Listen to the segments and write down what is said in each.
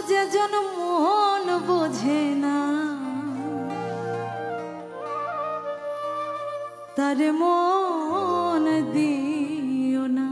যে জন মন বোঝে না তার মন দিও না।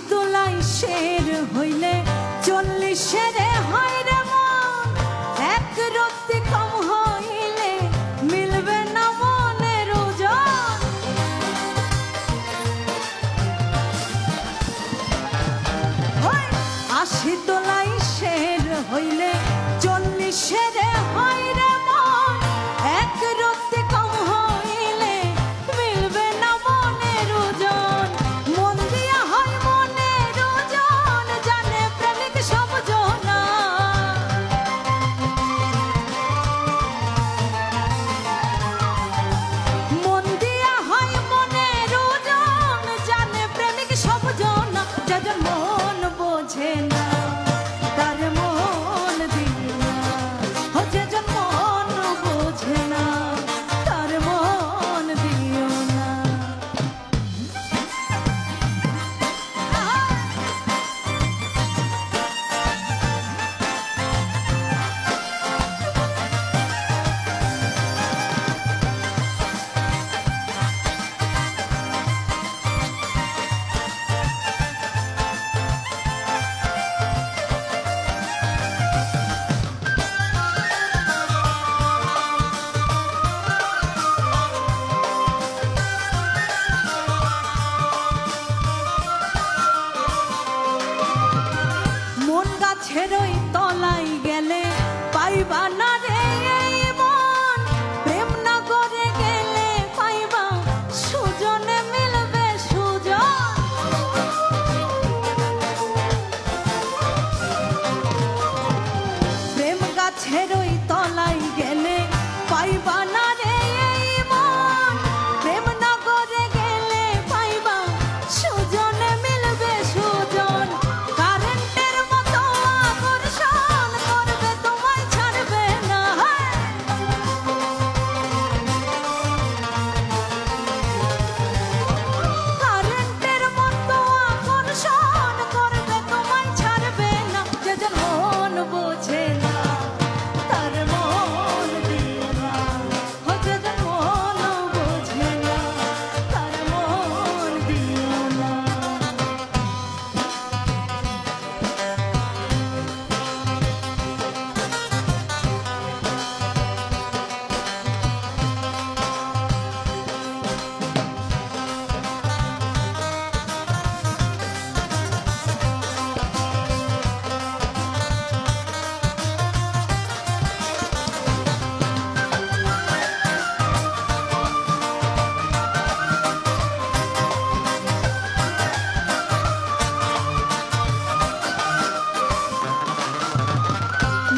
তোলাই শের হইলে 40 হয় রে মন, এক রত্তি কম হইলে মিলবে না মনের ওজন। 80 তোলাই শের হইলে 40 হয় রে মন, এক রত্তি কম হইলে মিলবে না মনের ওজন। মন দিয়া হয় মনের ওজন, জানে প্রেমিক সব জনা। মন দিয়া হয় মনের ওজন, জানে প্রেমিক সব জনা। যাদের মন বোঝে না তার মন দিও না, যাদের মন বোঝে না তার মন দিও না। মন গাছের ওই তলাই গেলে পাইবা না রে এই মন, প্রেম না করে গেলে পাইবা সুজনে মিলবে সুজন। প্রেম গাছের ওই তলাই গেলে পাইবা না রে এই মন, প্রেম না করে গেলে পাইবা সুজনে মিলবে সুজন। কারেন্টের মতো আকর্ষণ করবে তোমায় ছাড়বে না। কারেন্টের মতো আকর্ষণ করবে তোমায় ছাড়বে না। যাদের মন বোঝে না তার মন দিও না, যাদের মন বোঝে না তার মন দিও না।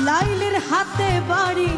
লাইলের হাতে বাড়ি